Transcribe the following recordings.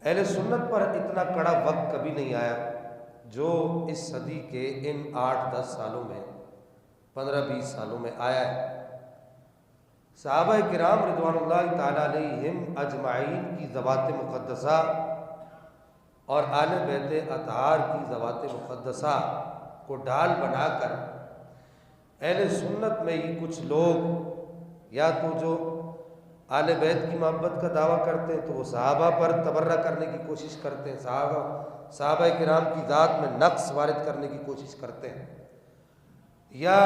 اہل سنت پر اتنا کڑا وقت کبھی نہیں آیا جو اس صدی کے ان 8-10 سالوں میں 15-20 سالوں میں آیا ہے۔ صحابہ کرام رضوان اللہ تعالیٰ علیہم اجمعین کی ذوات مقدسہ اور آل بیت اطہار کی ذوات مقدسہ کو ڈھال بنا کر اہل سنت میں ہی کچھ لوگ یا تو جو آل بیت کی محبت کا دعویٰ کرتے ہیں تو وہ صحابہ پر تبرہ کرنے کی کوشش کرتے ہیں، صحابہ کرام کی ذات میں نقص وارد کرنے کی کوشش کرتے ہیں، یا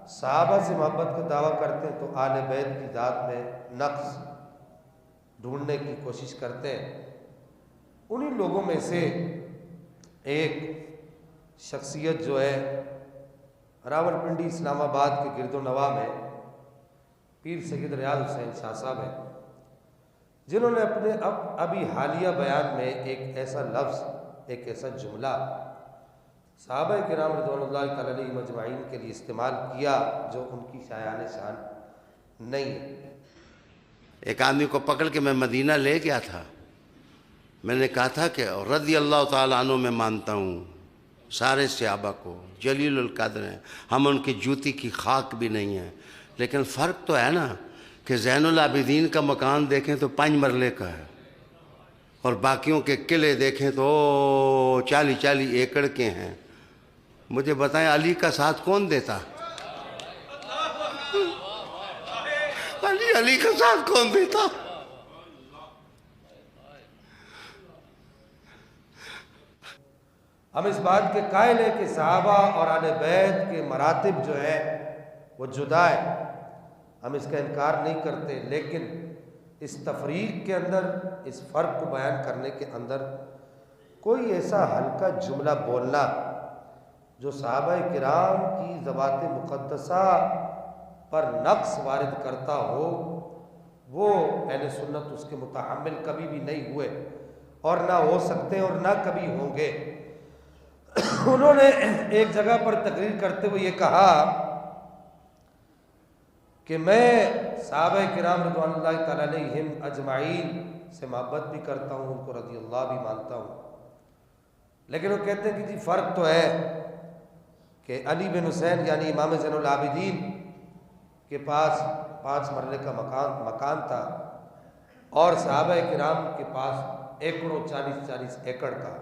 صحابہ سے محبت کا دعویٰ کرتے ہیں تو آل بیت کی ذات میں نقص ڈھونڈنے کی کوشش کرتے ہیں۔ انہی لوگوں میں سے ایک شخصیت جو ہے راولپنڈی اسلام آباد کے گرد و نواح میں پیر سید ریاض حسین شاہ صاحب ہیں، جنہوں نے اپنے ابھی حالیہ بیان میں ایک ایسا لفظ، ایک ایسا جملہ صحابہ کرام رضوان اللہ تعالیٰ علیہم اجمعین کے لیے استعمال کیا جو ان کی شایان شان نہیں ہے۔ ایک آدمی کو پکڑ کے میں مدینہ لے گیا تھا، میں نے کہا تھا کہ رضی اللہ تعالیٰ عنہ میں مانتا ہوں سارے صحابہ کو، جلیل القدر ہیں، ہم ان کی جوتی کی خاک بھی نہیں ہیں، لیکن فرق تو ہے نا کہ زین العابدین کا مکان دیکھیں تو 5 مرلے کا ہے اور باقیوں کے قلعے دیکھیں تو 40 ایکڑ کے ہیں۔ مجھے بتائیں علی کا ساتھ کون دیتا؟ علی کا ساتھ کون دیتا؟ ہم اس بات کے قائل ہیں کہ صحابہ اور اہل بیت کے مراتب جو ہیں وہ جدا ہے، ہم اس کا انکار نہیں کرتے، لیکن اس تفریق کے اندر، اس فرق کو بیان کرنے کے اندر کوئی ایسا ہلکا جملہ بولنا جو صحابہ کرام کی ذوات مقدسہ پر نقص وارد کرتا ہو، وہ اہل سنت اس کے متحمل کبھی بھی نہیں ہوئے اور نہ ہو سکتے اور نہ کبھی ہوں گے۔ انہوں نے ایک جگہ پر تقریر کرتے ہوئے یہ کہا کہ میں صحابہ کرام رضوان اللہ تعالیٰ علیہم اجمعین سے محبت بھی کرتا ہوں، ان کو رضی اللہ بھی مانتا ہوں، لیکن وہ کہتے ہیں کہ جی فرق تو ہے کہ علی بن حسین یعنی امام زین العابدین کے پاس 5 مرلے کا مکان تھا اور صحابہ کرام کے پاس ایکڑوں 40 ایکڑ کا،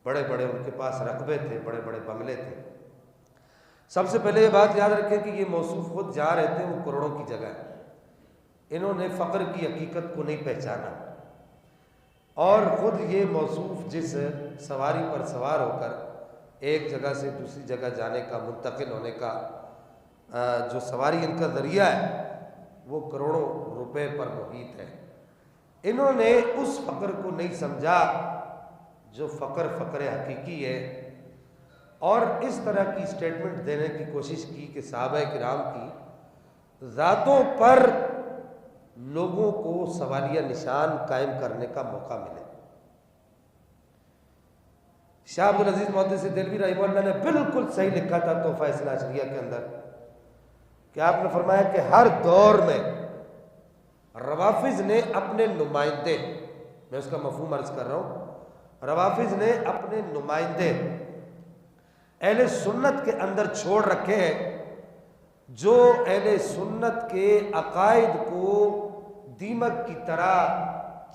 بڑے بڑے ان کے پاس رقبے تھے، بڑے بڑے بنگلے تھے۔ سب سے پہلے یہ بات یاد رکھیں کہ یہ موصوف خود جہاں رہتے ہیں وہ کروڑوں کی جگہ ہے، انہوں نے فقر کی حقیقت کو نہیں پہچانا، اور خود یہ موصوف جس سواری پر سوار ہو کر ایک جگہ سے دوسری جگہ جانے کا، منتقل ہونے کا جو سواری ان کا ذریعہ ہے وہ کروڑوں روپے پر محیط ہے۔ انہوں نے اس فقر کو نہیں سمجھا جو فقر حقیقی ہے، اور اس طرح کی سٹیٹمنٹ دینے کی کوشش کی کہ صحابہ کرام کی ذاتوں پر لوگوں کو سوالیہ نشان قائم کرنے کا موقع ملے۔ شاہ عبدالعزیز محدث دہلوی رحمہ اللہ نے بالکل صحیح لکھا تھا تحفہ اثنا عشریہ کے اندر کہ آپ نے فرمایا کہ ہر دور میں روافض نے اپنے نمائندے، میں اس کا مفہوم عرض کر رہا ہوں، روافض نے اپنے نمائندے اہل سنت کے اندر چھوڑ رکھے ہیں جو اہل سنت کے عقائد کو دیمک کی طرح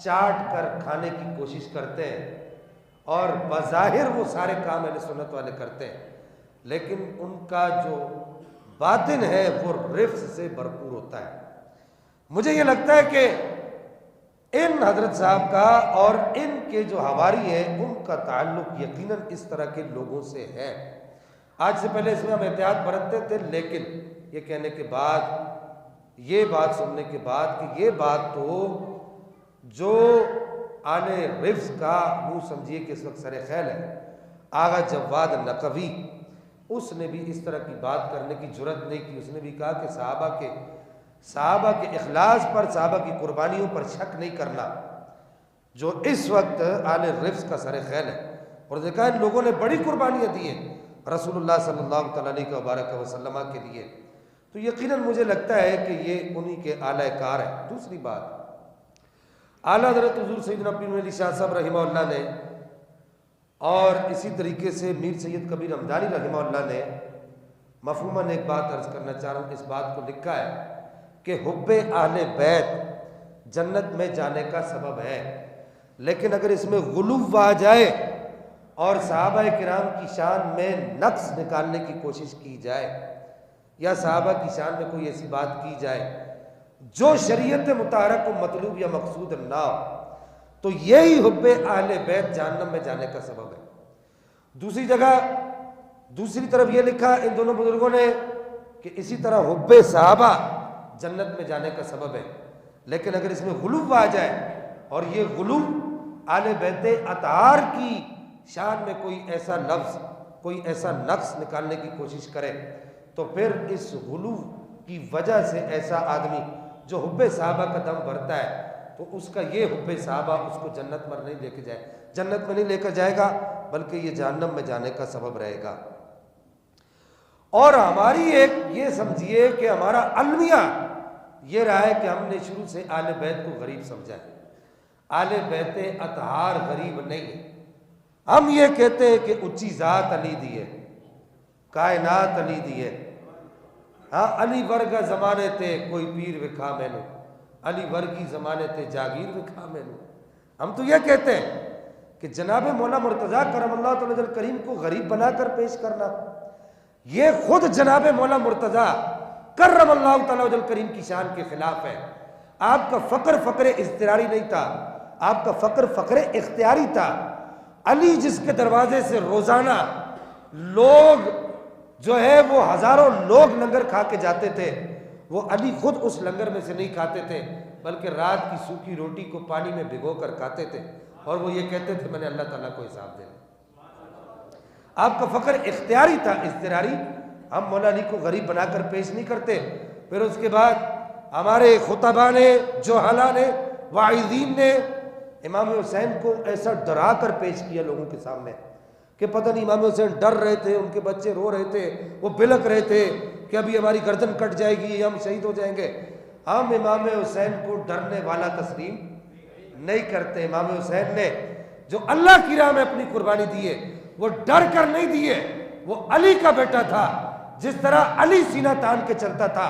چاٹ کر کھانے کی کوشش کرتے ہیں، اور بظاہر وہ سارے کام اہل سنت والے کرتے ہیں، لیکن ان کا جو باطن ہے وہ رفض سے بھرپور ہوتا ہے۔ مجھے یہ لگتا ہے کہ ان حضرت صاحب کا اور ان کے جو حواری ہیں ان کا تعلق یقیناً اس طرح کے لوگوں سے ہے۔ آج سے پہلے اس میں ہم احتیاط برتتے تھے، لیکن یہ کہنے کے بعد، یہ بات سننے کے بعد کہ یہ بات تو جو آل رفض کا وہ سمجھیے کہ اس وقت سر خیل ہے، آغا جواد نقوی، اس نے بھی اس طرح کی بات کرنے کی جرات نہیں کی۔ اس نے بھی کہا کہ صحابہ کے اخلاص پر، صحابہ کی قربانیوں پر شک نہیں کرنا، جو اس وقت آل رفض کا سر خیل ہے۔ اور دیکھا ان لوگوں نے بڑی قربانیاں دی ہیں رسول اللہ صلی اللہ تعالیٰ علیہ وسلم کے لیے، تو یقیناً مجھے لگتا ہے کہ یہ انہی کے اعلی کار ہیں۔ دوسری بات، اعلیٰ حضرت حضور سیدنا پیر علی شاہ صاحب رحمہ اللہ نے اور اسی طریقے سے میر سید کبیر ہمدانی رحمہ اللہ نے مفہوماً ایک بات عرض کرنا چاہ رہا ہوں، اس بات کو لکھا ہے کہ حب اہل بیت جنت میں جانے کا سبب ہے، لیکن اگر اس میں غلو آ جائے اور صحابہ کرام کی شان میں نقص نکالنے کی کوشش کی جائے یا صحابہ کی شان میں کوئی ایسی بات کی جائے جو شریعت مطہرہ کو مطلوب یا مقصود نہ ہو، تو یہی حب اہل بیت جہنم میں جانے کا سبب ہے۔ دوسری جگہ دوسری طرف یہ لکھا ان دونوں بزرگوں نے کہ اسی طرح حب صحابہ جنت میں جانے کا سبب ہے، لیکن اگر اس میں غلو آ جائے اور یہ غلو اہل بیت اطہار کی شان میں کوئی ایسا لفظ کوئی ایسا نقص نکالنے کی کوشش کرے تو پھر اس غلو کی وجہ سے ایسا آدمی جو حب صحابہ کا دم بھرتا ہے تو اس کا یہ حب صحابہ اس کو جنت میں نہیں لے کر جائے گا بلکہ یہ جہنم میں جانے کا سبب رہے گا۔ اور ہماری ایک یہ سمجھیے کہ ہمارا المیہ یہ رہا ہے کہ ہم نے شروع سے اہل بیت کو غریب سمجھا ہے۔ اہل بیت اطہار غریب نہیں ہے، ہم یہ کہتے ہیں کہ اچھی ذات علی دی ہے، کائنات علی دی ہے، ہاں علی ورگا زمانے تے کوئی پیر وکھا میں نے، علی ورگی زمانے تے جاگیر وکھا میں نے۔ ہم تو یہ کہتے ہیں کہ جناب مولا مرتضیٰ کرم اللہ تعالی وجل کریم کو غریب بنا کر پیش کرنا، یہ خود جناب مولا مرتضیٰ کرم اللہ تعالی وجل کریم کی شان کے خلاف ہے۔ آپ کا فقر اضطراری نہیں تھا، آپ کا فقر اختیاری تھا۔ علی جس کے دروازے سے روزانہ لوگ جو ہے وہ ہزاروں لوگ لنگر کھا کے جاتے تھے، وہ علی خود اس لنگر میں سے نہیں کھاتے تھے بلکہ رات کی سوکھی روٹی کو پانی میں بھگو کر کھاتے تھے، اور وہ یہ کہتے تھے میں نے اللہ تعالیٰ کو حساب دینا۔ آپ کا فقر اختیاری تھا، اضطراری۔ ہم مولا علی کو غریب بنا کر پیش نہیں کرتے۔ پھر اس کے بعد ہمارے خطباء نے، جوہلا نے، واعظین نے امام حسین کو ایسا ڈرا کر پیش کیا لوگوں کے سامنے کہ پتہ نہیں امام حسین ڈر رہے تھے، ان کے بچے رو رہے تھے، وہ بلک رہے تھے کہ ابھی ہماری گردن کٹ جائے گی، ہم شہید ہو جائیں گے۔ ہم امام حسین کو ڈرنے والا تسلیم نہیں کرتے۔ امام حسین نے جو اللہ کی راہ میں اپنی قربانی دی ہے وہ ڈر کر نہیں دی ہے، وہ علی کا بیٹا تھا۔ جس طرح علی سینہ تان کے چلتا تھا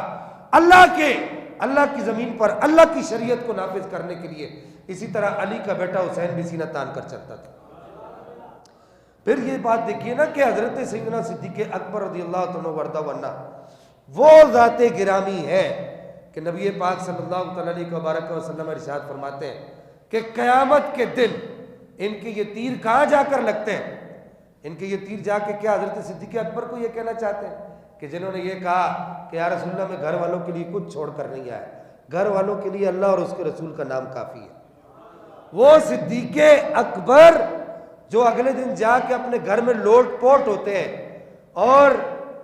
اللہ کی زمین پر اللہ کی شریعت کو نافذ کرنے کے لیے، اسی طرح علی کا بیٹا حسین بھی سینہ تان کر چلتا تھا۔ پھر یہ بات دیکھیے نا کہ حضرت سیدنا صدیق اکبر رضی اللہ عنہ وردہ ورنہ وہ ذات گرامی ہے کہ نبی پاک صلی اللہ علیہ وبارک وسلم ارشاد فرماتے ہیں کہ قیامت کے دن ان کے یہ تیر کہاں جا کر لگتے ہیں؟ ان کے یہ تیر جا کے کیا حضرت صدیق اکبر کو یہ کہنا چاہتے ہیں کہ جنہوں نے یہ کہا کہ یا رسول اللہ میں گھر والوں کے لیے کچھ چھوڑ کر نہیں آیا، گھر والوں کے لیے اللہ اور اس کے رسول کا نام کافی ہے۔ وہ صدیق اکبر جو اگلے دن جا کے اپنے گھر میں لوٹ پوٹ ہوتے ہیں اور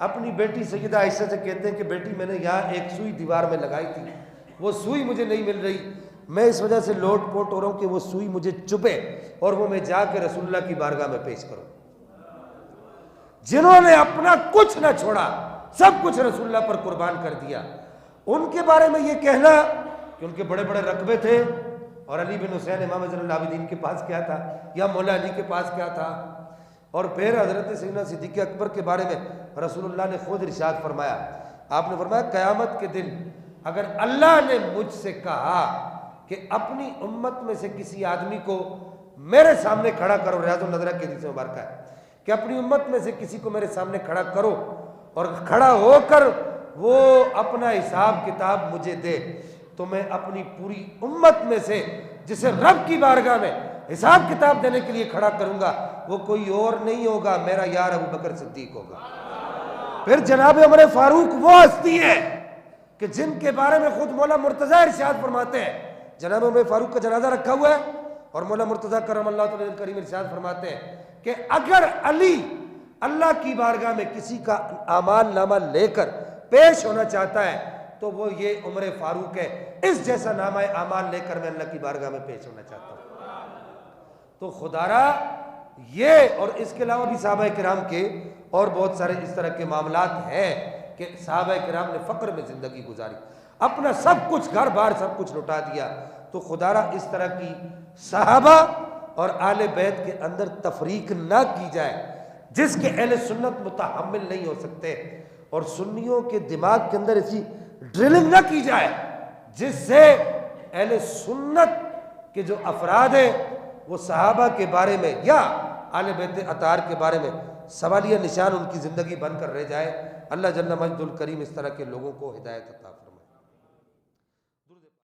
اپنی بیٹی سیدہ عائشہ سے کہتے ہیں کہ بیٹی میں نے یہاں ایک سوئی دیوار میں لگائی تھی، وہ سوئی مجھے نہیں مل رہی، میں اس وجہ سے لوٹ پوٹ ہو رہا ہوں کہ وہ سوئی مجھے چبھے اور وہ میں جا کے رسول اللہ کی بارگاہ میں پیش کروں۔ جنہوں نے اپنا کچھ نہ چھوڑا، سب کچھ رسول اللہ پر قربان کر دیا، ان کے بارے میں یہ کہنا کہ ان کے بڑے بڑے رقبے تھے اور علی بن حسین امام زین العابدین کے پاس کیا تھا یا مولا علی کے پاس کیا تھا۔ اور پھر حضرت سیدنا صدیق اکبر کے بارے میں رسول اللہ نے خود ارشاد فرمایا، آپ نے فرمایا قیامت کے دن اگر اللہ نے مجھ سے کہا کہ اپنی امت میں سے کسی آدمی کو میرے سامنے کھڑا کرو، ریاض النظرہ کے حدیث مبارکہ ہے کہ اپنی امت میں سے کسی کو میرے سامنے کھڑا کرو اور کھڑا ہو کر وہ اپنا حساب کتاب مجھے دے، تو میں اپنی پوری امت میں سے جسے رب کی بارگاہ میں حساب کتاب دینے کے لیے کھڑا کروں گا وہ کوئی اور نہیں ہوگا، میرا یار ابو بکر صدیق ہوگا۔ پھر جناب عمر فاروق وہ ہستی ہے کہ جن کے بارے میں خود مولا مرتضیٰ ارشاد فرماتے ہیں، جناب عمر فاروق کا جنازہ رکھا ہوا ہے اور مولا مرتضیٰ کرم اللہ تعالی کریم ارشاد فرماتے ہیں کہ اگر علی اللہ کی بارگاہ میں کسی کا اعمال نامہ لے کر پیش ہونا چاہتا ہے تو وہ یہ عمر فاروق ہے، اس جیسا نامہ اعمال لے کر میں اللہ کی بارگاہ میں پیش ہونا چاہتا ہوں۔ تو خدارا یہ اور اس کے علاوہ بھی صحابہ کرام کے اور بہت سارے اس طرح کے معاملات ہیں کہ صحابہ کرام نے فقر میں زندگی گزاری، اپنا سب کچھ گھر بار سب کچھ لٹا دیا، تو خدا را اس طرح کی صحابہ اور آل بیت کے اندر تفریق نہ کی جائے جس کے اہل سنت متحمل نہیں ہو سکتے، اور سنیوں کے دماغ کے اندر ایسی ڈرلنگ نہ کی جائے جس سے اہل سنت کے جو افراد ہیں وہ صحابہ کے بارے میں یا آل بیت اطہار کے بارے میں سوالیہ نشان ان کی زندگی بن کر رہ جائے۔ اللہ جل مجد الکریم اس طرح کے لوگوں کو ہدایت عطا فرمائے۔